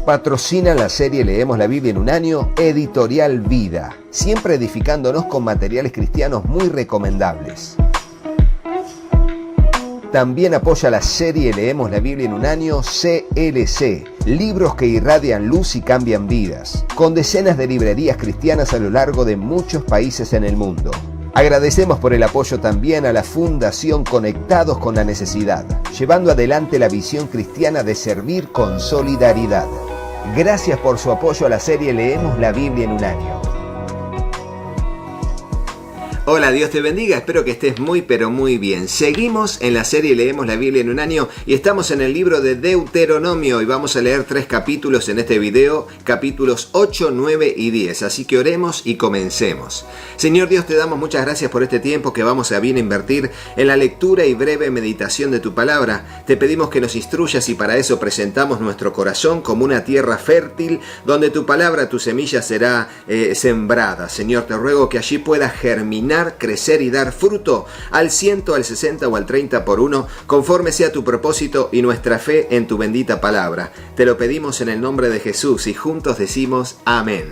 Patrocina la serie Leemos la Biblia en un año, Editorial Vida, siempre edificándonos con materiales cristianos muy recomendables. También apoya la serie Leemos la Biblia en un año, CLC, libros que irradian luz y cambian vidas, con decenas de librerías cristianas a lo largo de muchos países en el mundo. Agradecemos por el apoyo también a la Fundación Conectados con la Necesidad, llevando adelante la visión cristiana de servir con solidaridad. Gracias por su apoyo a la serie Leemos la Biblia en un año. Hola, Dios te bendiga, espero que estés muy pero muy bien. Seguimos en la serie Leemos la Biblia en un año y estamos en el libro de Deuteronomio y vamos a leer 3 capítulos en este video, capítulos 8, 9 y 10. Así que oremos y comencemos. Señor Dios, te damos muchas gracias por este tiempo que vamos a bien invertir en la lectura y breve meditación de tu palabra. Te pedimos que nos instruyas y para eso presentamos nuestro corazón como una tierra fértil donde tu palabra, tu semilla será sembrada. Señor, te ruego que allí pueda germinar, crecer y dar fruto al 100, al 60 o al 30 por uno, conforme sea tu propósito y nuestra fe en tu bendita palabra. Te lo pedimos en el nombre de Jesús y juntos decimos amén.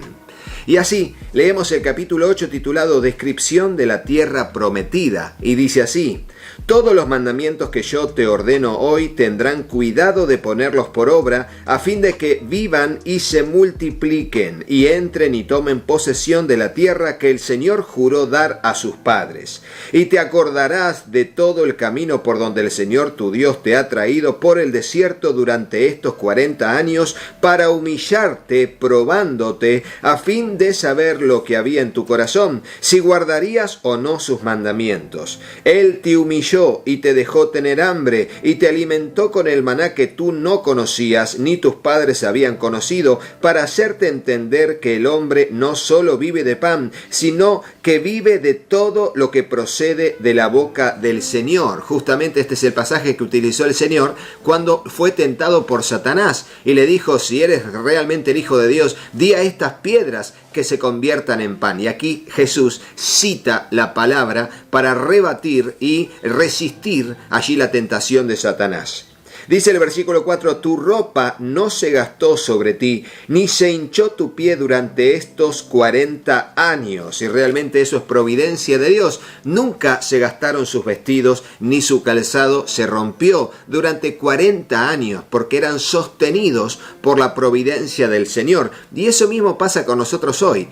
Y así, leemos el capítulo 8 titulado Descripción de la tierra prometida y dice así: todos los mandamientos que yo te ordeno hoy tendrán cuidado de ponerlos por obra a fin de que vivan y se multipliquen y entren y tomen posesión de la tierra que el Señor juró dar a sus padres. Y te acordarás de todo el camino por donde el Señor tu Dios te ha traído por el desierto durante estos 40 años para humillarte, probándote, a fin de saber lo que había en tu corazón, si guardarías o no sus mandamientos. Él te humilló y te dejó tener hambre y te alimentó con el maná que tú no conocías ni tus padres habían conocido, para hacerte entender que el hombre no solo vive de pan, sino que vive de todo lo que procede de la boca del Señor. Justamente este es el pasaje que utilizó el Señor cuando fue tentado por Satanás y le dijo: si eres realmente el Hijo de Dios, di a estas piedras que se conviertan en pan. Y aquí Jesús cita la palabra para rebatir y resistir allí la tentación de Satanás. Dice el versículo 4, tu ropa no se gastó sobre ti, ni se hinchó tu pie durante estos 40 años. Y realmente eso es providencia de Dios. Nunca se gastaron sus vestidos, ni su calzado se rompió durante 40 años, porque eran sostenidos por la providencia del Señor. Y eso mismo pasa con nosotros hoy.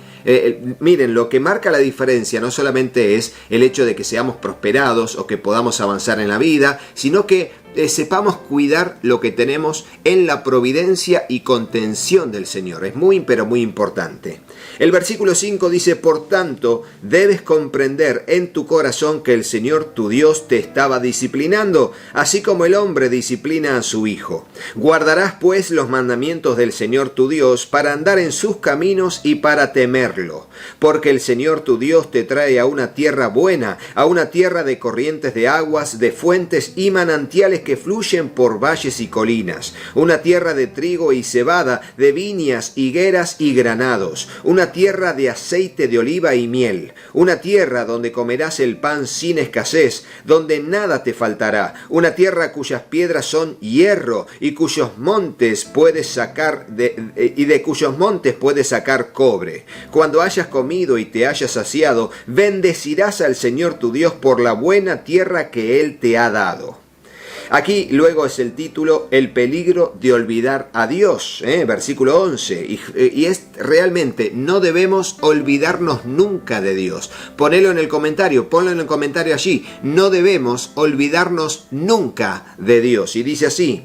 Miren, lo que marca la diferencia no solamente es el hecho de que seamos prosperados o que podamos avanzar en la vida, sino que sepamos cuidar lo que tenemos en la providencia y contención del Señor. Es muy, pero muy importante. El versículo 5 dice: por tanto, debes comprender en tu corazón que el Señor tu Dios te estaba disciplinando, así como el hombre disciplina a su hijo. Guardarás pues los mandamientos del Señor tu Dios para andar en sus caminos y para temerlo, porque el Señor tu Dios te trae a una tierra buena, a una tierra de corrientes de aguas, de fuentes y manantiales que fluyen por valles y colinas, una tierra de trigo y cebada, de viñas, higueras y granados, una tierra de aceite de oliva y miel, una tierra donde comerás el pan sin escasez, donde nada te faltará, una tierra cuyas piedras son hierro y cuyos montes puedes sacar de cuyos montes puedes sacar cobre. Cuando hayas comido y te hayas saciado, bendecirás al Señor tu Dios por la buena tierra que Él te ha dado. Aquí luego es el título: el peligro de olvidar a Dios, versículo 11, y es realmente, no debemos olvidarnos nunca de Dios. Ponlo en el comentario allí: no debemos olvidarnos nunca de Dios. Y dice así: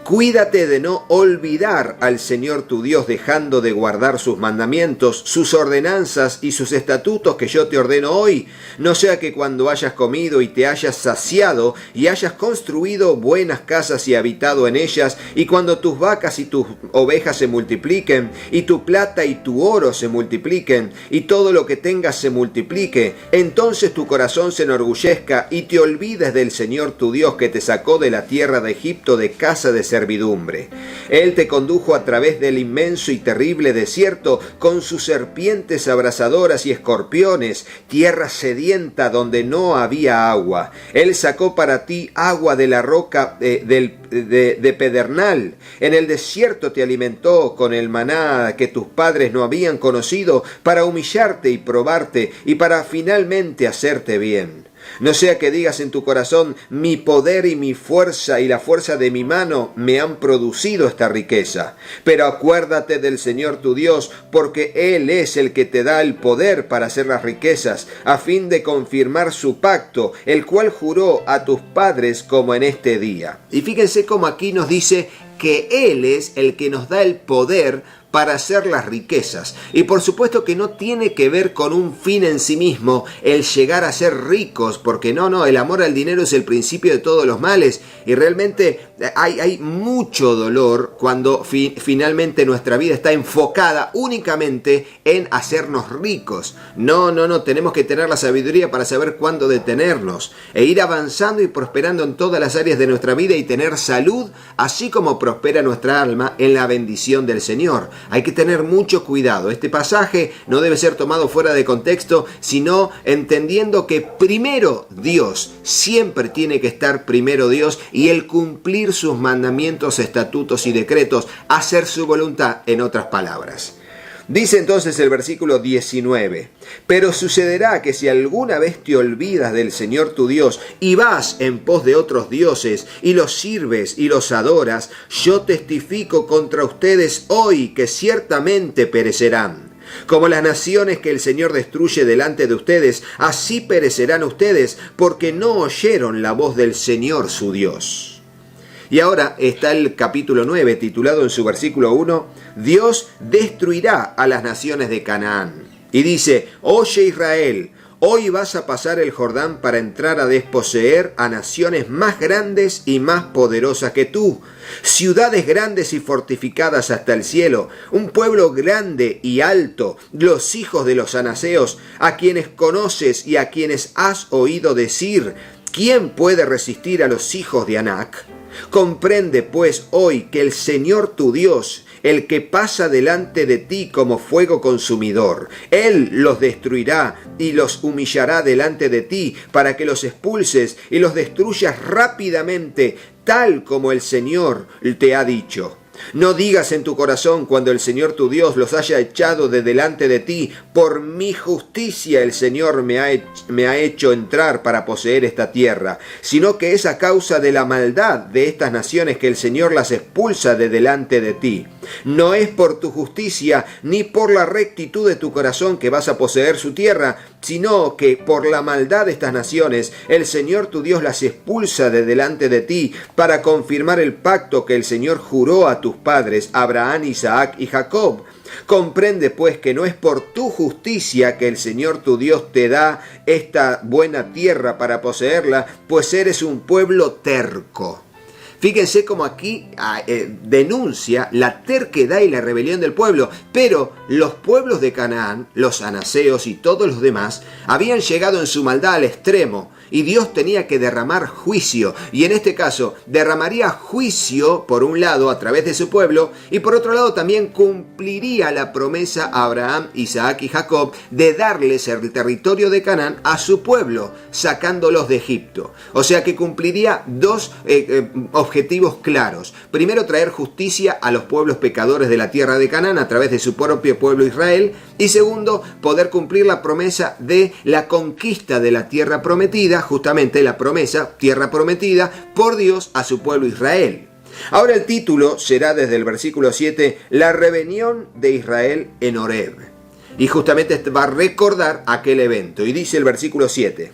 cuídate de no olvidar al Señor tu Dios, dejando de guardar sus mandamientos, sus ordenanzas y sus estatutos que yo te ordeno hoy, no sea que cuando hayas comido y te hayas saciado y hayas construido buenas casas y habitado en ellas, y cuando tus vacas y tus ovejas se multipliquen, y tu plata y tu oro se multipliquen, y todo lo que tengas se multiplique, entonces tu corazón se enorgullezca y te olvides del Señor tu Dios, que te sacó de la tierra de Egipto, de casa de servidumbre, servidumbre. Él te condujo a través del inmenso y terrible desierto con sus serpientes abrasadoras y escorpiones, tierra sedienta donde no había agua. Él sacó para ti agua de la roca de pedernal. En el desierto te alimentó con el maná que tus padres no habían conocido, para humillarte y probarte y para finalmente hacerte bien. No sea que digas en tu corazón: mi poder y mi fuerza y la fuerza de mi mano me han producido esta riqueza. Pero acuérdate del Señor tu Dios, porque Él es el que te da el poder para hacer las riquezas, a fin de confirmar su pacto, el cual juró a tus padres como en este día. Y fíjense cómo aquí nos dice que Él es el que nos da el poder para hacer las riquezas. Y por supuesto que no tiene que ver con un fin en sí mismo el llegar a ser ricos, porque no, el amor al dinero es el principio de todos los males, y realmente hay mucho dolor cuando finalmente nuestra vida está enfocada únicamente en hacernos ricos. No, tenemos que tener la sabiduría para saber cuándo detenernos e ir avanzando y prosperando en todas las áreas de nuestra vida y tener salud, así como prospera nuestra alma en la bendición del Señor. Hay que tener mucho cuidado. Este pasaje no debe ser tomado fuera de contexto, sino entendiendo que primero Dios, siempre tiene que estar primero Dios, y el cumplir sus mandamientos, estatutos y decretos, hacer su voluntad, en otras palabras. Dice entonces el versículo 19: pero sucederá que si alguna vez te olvidas del Señor tu Dios y vas en pos de otros dioses y los sirves y los adoras, yo testifico contra ustedes hoy que ciertamente perecerán. Como las naciones que el Señor destruye delante de ustedes, así perecerán ustedes, porque no oyeron la voz del Señor su Dios. Y ahora está el capítulo 9, titulado en su versículo 1, Dios destruirá a las naciones de Canaán. Y dice: oye Israel, hoy vas a pasar el Jordán para entrar a desposeer a naciones más grandes y más poderosas que tú, ciudades grandes y fortificadas hasta el cielo, un pueblo grande y alto, los hijos de los anaseos, a quienes conoces y a quienes has oído decir: ¿quién puede resistir a los hijos de Anac? Comprende pues hoy que el Señor tu Dios, el que pasa delante de ti como fuego consumidor, Él los destruirá y los humillará delante de ti, para que los expulses y los destruyas rápidamente, tal como el Señor te ha dicho. No digas en tu corazón, cuando el Señor tu Dios los haya echado de delante de ti: por mi justicia el Señor me ha hecho entrar para poseer esta tierra, sino que es a causa de la maldad de estas naciones que el Señor las expulsa de delante de ti. No es por tu justicia ni por la rectitud de tu corazón que vas a poseer su tierra, sino que por la maldad de estas naciones el Señor tu Dios las expulsa de delante de ti, para confirmar el pacto que el Señor juró a tus padres, Abraham, Isaac y Jacob. Comprende pues que no es por tu justicia que el Señor tu Dios te da esta buena tierra para poseerla, pues eres un pueblo terco. Fíjense cómo aquí denuncia la terquedad y la rebelión del pueblo, pero los pueblos de Canaán, los anaseos y todos los demás, habían llegado en su maldad al extremo, y Dios tenía que derramar juicio, y en este caso derramaría juicio por un lado a través de su pueblo, y por otro lado también cumpliría la promesa a Abraham, Isaac y Jacob de darles el territorio de Canaán a su pueblo, sacándolos de Egipto. O sea que cumpliría dos objetivos claros. Primero, traer justicia a los pueblos pecadores de la tierra de Canaán a través de su propio pueblo Israel, y segundo, poder cumplir la promesa de la conquista de la tierra prometida, justamente la promesa, tierra prometida, por Dios a su pueblo Israel. Ahora el título será desde el versículo 7, la rebelión de Israel en Horeb. Y justamente va a recordar aquel evento. Y dice el versículo 7,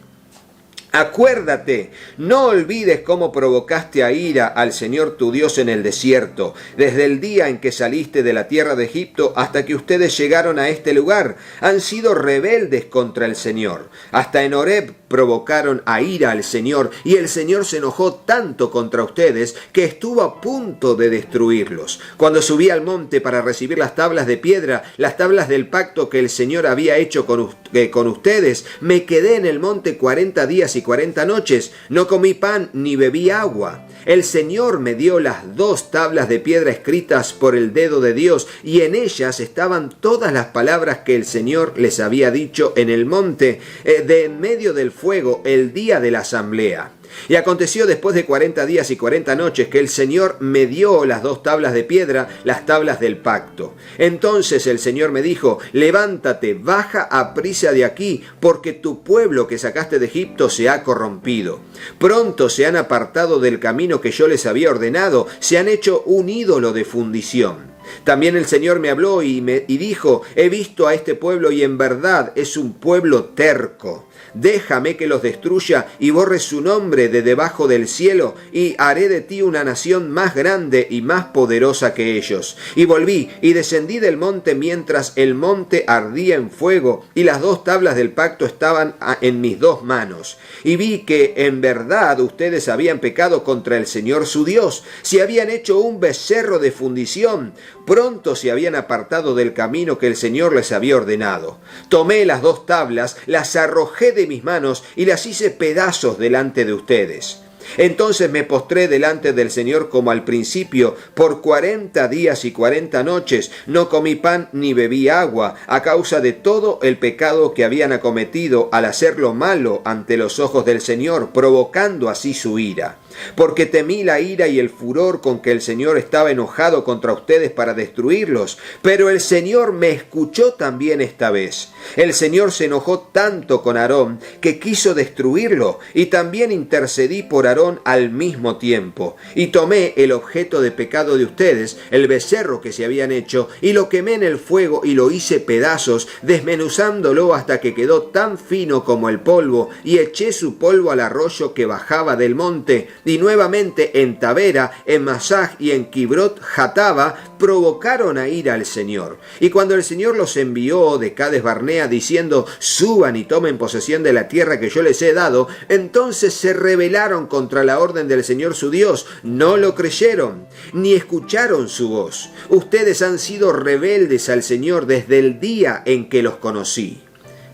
acuérdate, no olvides cómo provocaste a ira al Señor tu Dios en el desierto, desde el día en que saliste de la tierra de Egipto hasta que ustedes llegaron a este lugar. Han sido rebeldes contra el Señor. Hasta en Horeb provocaron a ira al Señor, y el Señor se enojó tanto contra ustedes que estuvo a punto de destruirlos. Cuando subí al monte para recibir las tablas de piedra, las tablas del pacto que el Señor había hecho con ustedes, me quedé en el monte 40 días y 40 noches. No comí pan ni bebí agua. El Señor me dio las 2 tablas de piedra escritas por el dedo de Dios, y en ellas estaban todas las palabras que el Señor les había dicho en el monte, de en medio del fuego, el día de la asamblea. Y aconteció después de 40 días y 40 noches que el Señor me dio las 2 tablas de piedra, las tablas del pacto. Entonces el Señor me dijo: levántate, baja aprisa de aquí, porque tu pueblo que sacaste de Egipto se ha corrompido. Pronto se han apartado del camino que yo les había ordenado, se han hecho un ídolo de fundición. También el Señor me habló y dijo: he visto a este pueblo y en verdad es un pueblo terco. Déjame que los destruya y borre su nombre de debajo del cielo, y haré de ti una nación más grande y más poderosa que ellos. Y volví y descendí del monte mientras el monte ardía en fuego, y las 2 tablas del pacto estaban en mis 2 manos. Y vi que en verdad ustedes habían pecado contra el Señor su Dios, se habían hecho un becerro de fundición. Pronto se habían apartado del camino que el Señor les había ordenado. Tomé las 2 tablas, las arrojé de mis manos y las hice pedazos delante de ustedes. Entonces me postré delante del Señor como al principio, por 40 días y 40 noches. No comí pan ni bebí agua, a causa de todo el pecado que habían acometido al hacer lo malo ante los ojos del Señor, provocando así su ira. Porque temí la ira y el furor con que el Señor estaba enojado contra ustedes para destruirlos. Pero el Señor me escuchó también esta vez. El Señor se enojó tanto con Aarón que quiso destruirlo, y también intercedí por Aarón al mismo tiempo. Y tomé el objeto de pecado de ustedes, el becerro que se habían hecho, y lo quemé en el fuego y lo hice pedazos, desmenuzándolo hasta que quedó tan fino como el polvo, y eché su polvo al arroyo que bajaba del monte. Y nuevamente en Tabera, en Masaj y en Kibrot Jataba provocaron a ira al Señor. Y cuando el Señor los envió de Cades Barnea diciendo: suban y tomen posesión de la tierra que yo les he dado, entonces se rebelaron contra la orden del Señor su Dios. No lo creyeron, ni escucharon su voz. Ustedes han sido rebeldes al Señor desde el día en que los conocí.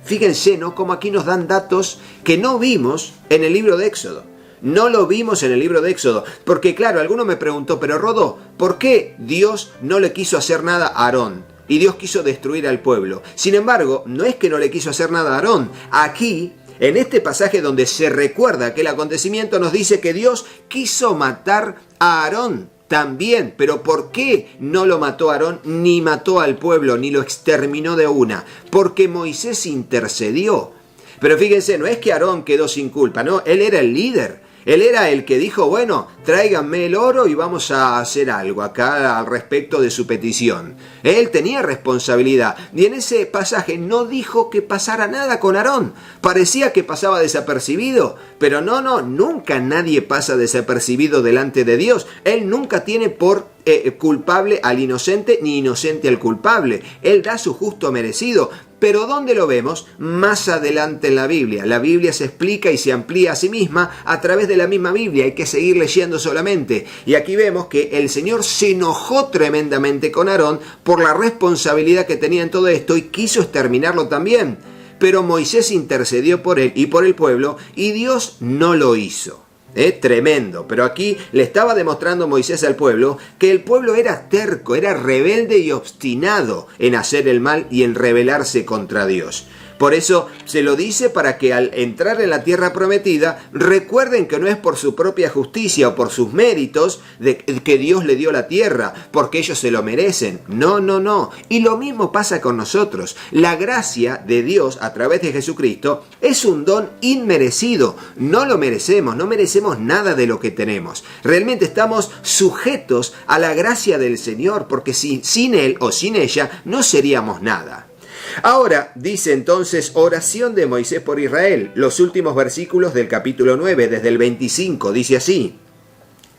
Fíjense, ¿no?, como aquí nos dan datos que no vimos en el libro de Éxodo. No lo vimos en el libro de Éxodo, porque claro, alguno me preguntó: pero Rodó, ¿por qué Dios no le quiso hacer nada a Aarón? Y Dios quiso destruir al pueblo. Sin embargo, no es que no le quiso hacer nada a Aarón. Aquí, en este pasaje donde se recuerda aquel acontecimiento, nos dice que Dios quiso matar a Aarón también. Pero ¿por qué no lo mató a Aarón, ni mató al pueblo, ni lo exterminó de una? Porque Moisés intercedió. Pero fíjense, no es que Aarón quedó sin culpa, no, él era el líder. Él era el que dijo: bueno, tráiganme el oro y vamos a hacer algo acá al respecto de su petición. Él tenía responsabilidad. Y en ese pasaje no dijo que pasara nada con Aarón. Parecía que pasaba desapercibido. Pero no, nunca nadie pasa desapercibido delante de Dios. Él nunca tiene por culpable al inocente, ni inocente al culpable. Él da su justo merecido. Pero ¿dónde lo vemos? Más adelante en la Biblia. La Biblia se explica y se amplía a sí misma a través de la misma Biblia. Hay que seguir leyendo solamente. Y aquí vemos que el Señor se enojó tremendamente con Aarón por la responsabilidad que tenía en todo esto y quiso exterminarlo también. Pero Moisés intercedió por él y por el pueblo, y Dios no lo hizo. Tremendo. Pero aquí le estaba demostrando Moisés al pueblo que el pueblo era terco, era rebelde y obstinado en hacer el mal y en rebelarse contra Dios. Por eso se lo dice para que al entrar en la tierra prometida recuerden que no es por su propia justicia o por sus méritos que Dios le dio la tierra, porque ellos se lo merecen. No. Y lo mismo pasa con nosotros. La gracia de Dios a través de Jesucristo es un don inmerecido. No lo merecemos, no merecemos nada de lo que tenemos. Realmente estamos sujetos a la gracia del Señor, porque sin Él o sin ella no seríamos nada. Ahora, dice entonces, oración de Moisés por Israel. Los últimos versículos del capítulo 9, desde el 25, dice así: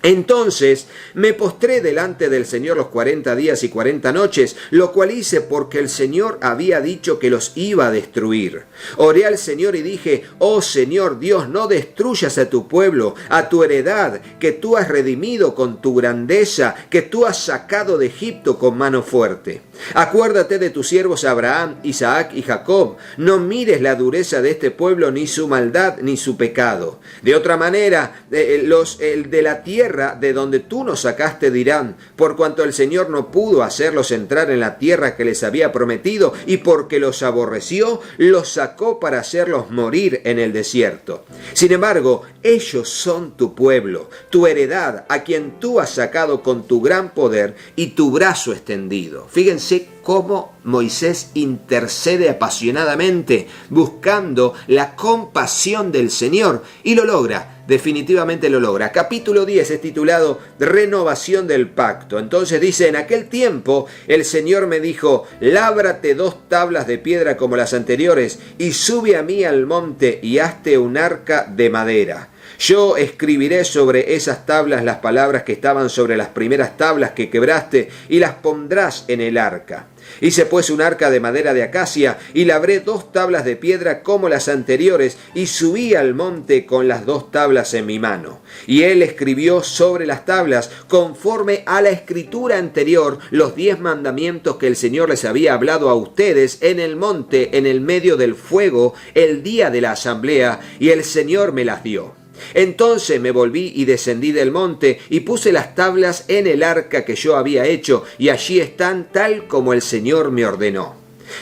Entonces me postré delante del Señor los 40 días y 40 noches, lo cual hice porque el Señor había dicho que los iba a destruir. Oré al Señor y dije: oh Señor Dios, no destruyas a tu pueblo, a tu heredad, que tú has redimido con tu grandeza, que tú has sacado de Egipto con mano fuerte. Acuérdate de tus siervos Abraham, Isaac y Jacob. No mires la dureza de este pueblo, ni su maldad, ni su pecado. De otra manera, de la tierra de donde tú nos sacaste dirán: por cuanto el Señor no pudo hacerlos entrar en la tierra que les había prometido, y porque los aborreció, los sacó para hacerlos morir en el desierto. Sin embargo, ellos son tu pueblo, tu heredad, a quien tú has sacado con tu gran poder y tu brazo extendido. Fíjense cómo Moisés intercede apasionadamente, buscando la compasión del Señor, y lo logra, definitivamente lo logra. Capítulo 10 es titulado Renovación del Pacto. Entonces dice: en aquel tiempo el Señor me dijo: lábrate 2 tablas de piedra como las anteriores, y sube a mí al monte y hazte un arca de madera. Yo escribiré sobre esas tablas las palabras que estaban sobre las primeras tablas que quebraste, y las pondrás en el arca. Hice pues un arca de madera de acacia, y labré 2 tablas de piedra como las anteriores, y subí al monte con las 2 tablas en mi mano. Y él escribió sobre las tablas, conforme a la escritura anterior, los 10 mandamientos que el Señor les había hablado a ustedes en el monte, en el medio del fuego, el día de la asamblea, y el Señor me las dio. Entonces me volví y descendí del monte, y puse las tablas en el arca que yo había hecho, y allí están tal como el Señor me ordenó.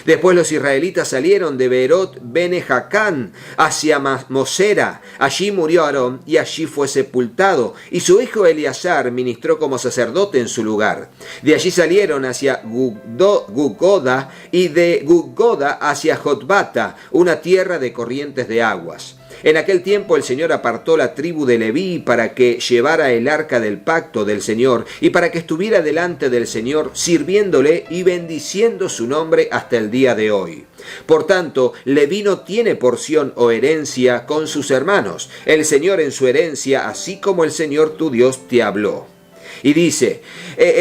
Después los israelitas salieron de Beerot Bene Jacán hacia Mosera. Allí murió Aarón, y allí fue sepultado, y su hijo Eleazar ministró como sacerdote en su lugar. De allí salieron hacia Gudgoda, y de Gudgoda hacia Jotbata, una tierra de corrientes de aguas. En aquel tiempo el Señor apartó la tribu de Leví para que llevara el arca del pacto del Señor, y para que estuviera delante del Señor, sirviéndole y bendiciendo su nombre hasta el día de hoy. Por tanto, Leví no tiene porción o herencia con sus hermanos. El Señor en su herencia, así como el Señor tu Dios te habló. Y dice: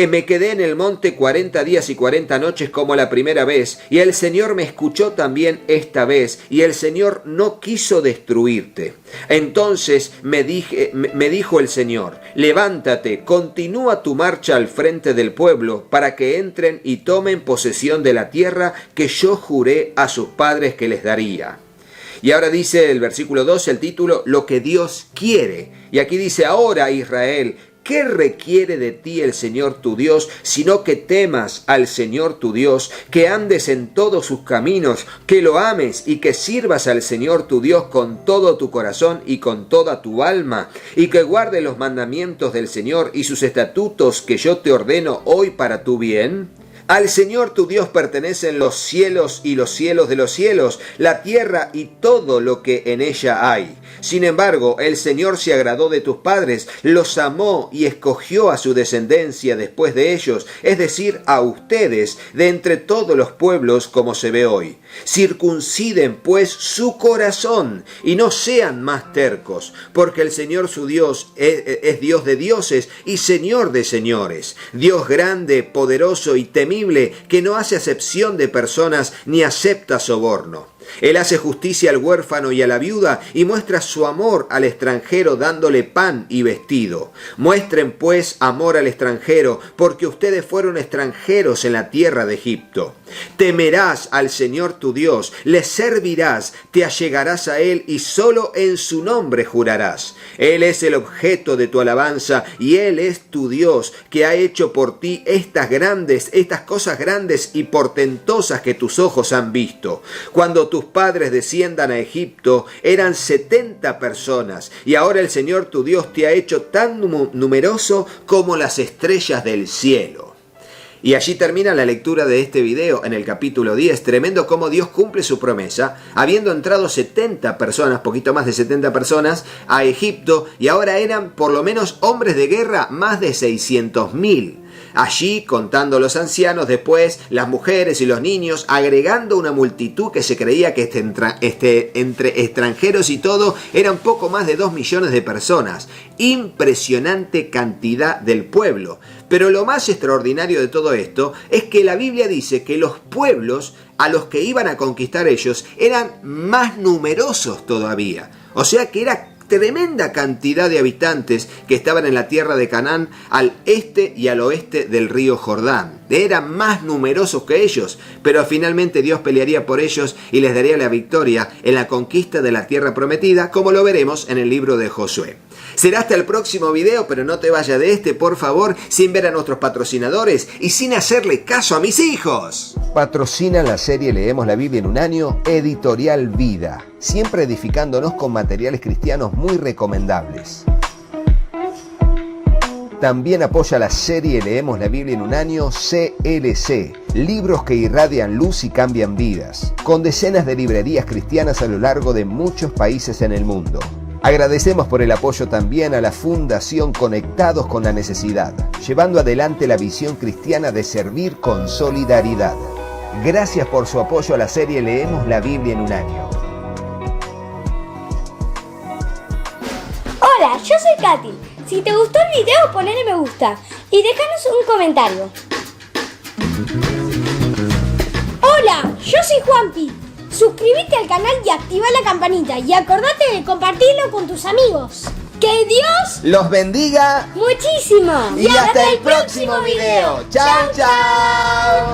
me quedé en el monte 40 días y 40 noches como la primera vez, y el Señor me escuchó también esta vez, y el Señor no quiso destruirte. Entonces me dijo el Señor: levántate, continúa tu marcha al frente del pueblo, para que entren y tomen posesión de la tierra que yo juré a sus padres que les daría. Y ahora dice el versículo 2, el título: lo que Dios quiere. Y aquí dice: ahora, Israel, ¿qué requiere de ti el Señor tu Dios, sino que temas al Señor tu Dios, que andes en todos sus caminos, que lo ames y que sirvas al Señor tu Dios con todo tu corazón y con toda tu alma, y que guardes los mandamientos del Señor y sus estatutos que yo te ordeno hoy para tu bien? Al Señor tu Dios pertenecen los cielos y los cielos de los cielos, la tierra y todo lo que en ella hay. Sin embargo, el Señor se agradó de tus padres, los amó y escogió a su descendencia después de ellos, es decir, a ustedes, de entre todos los pueblos, como se ve hoy. Circunciden pues su corazón y no sean más tercos, porque el Señor su Dios es Dios de dioses y Señor de señores, Dios grande, poderoso y temible, que no hace acepción de personas ni acepta soborno. Él hace justicia al huérfano y a la viuda, y muestra su amor al extranjero dándole pan y vestido. Muestren pues amor al extranjero, porque ustedes fueron extranjeros en la tierra de Egipto. Temerás al Señor tu Dios, le servirás, te allegarás a Él y solo en su nombre jurarás. Él es el objeto de tu alabanza y Él es tu Dios, que ha hecho por ti estas cosas grandes y portentosas que tus ojos han visto. Cuando tus padres desciendan a Egipto, eran 70 personas, y ahora el Señor tu Dios te ha hecho tan numeroso como las estrellas del cielo. Y allí termina la lectura de este video en el capítulo 10. Tremendo cómo Dios cumple su promesa, habiendo entrado 70 personas, poquito más de 70 personas, a Egipto, y ahora eran por lo menos hombres de guerra más de 600.000. Allí, contando los ancianos, después las mujeres y los niños, agregando una multitud que se creía que entre extranjeros y todo, eran poco más de 2 millones de personas. Impresionante cantidad del pueblo. Pero lo más extraordinario de todo esto es que la Biblia dice que los pueblos a los que iban a conquistar ellos eran más numerosos todavía. O sea que era tremenda cantidad de habitantes que estaban en la tierra de Canaán al este y al oeste del río Jordán. Eran más numerosos que ellos, pero finalmente Dios pelearía por ellos y les daría la victoria en la conquista de la tierra prometida, como lo veremos en el libro de Josué. Será hasta el próximo video, pero no te vayas de este, por favor, sin ver a nuestros patrocinadores y sin hacerle caso a mis hijos. Patrocina la serie Leemos la Biblia en un año, Editorial Vida, siempre edificándonos con materiales cristianos muy recomendables. También apoya la serie Leemos la Biblia en un año, CLC, libros que irradian luz y cambian vidas, con decenas de librerías cristianas a lo largo de muchos países en el mundo. Agradecemos por el apoyo también a la Fundación Conectados con la Necesidad, llevando adelante la visión cristiana de servir con solidaridad. Gracias por su apoyo a la serie Leemos la Biblia en un año. Hola, yo soy Katy. Si te gustó el video, ponle me gusta y déjanos un comentario. Hola, yo soy Juanpi. Suscríbete al canal y activa la campanita y acordate de compartirlo con tus amigos. ¡Que Dios los bendiga muchísimo! y hasta el próximo video. ¡Chao, chao!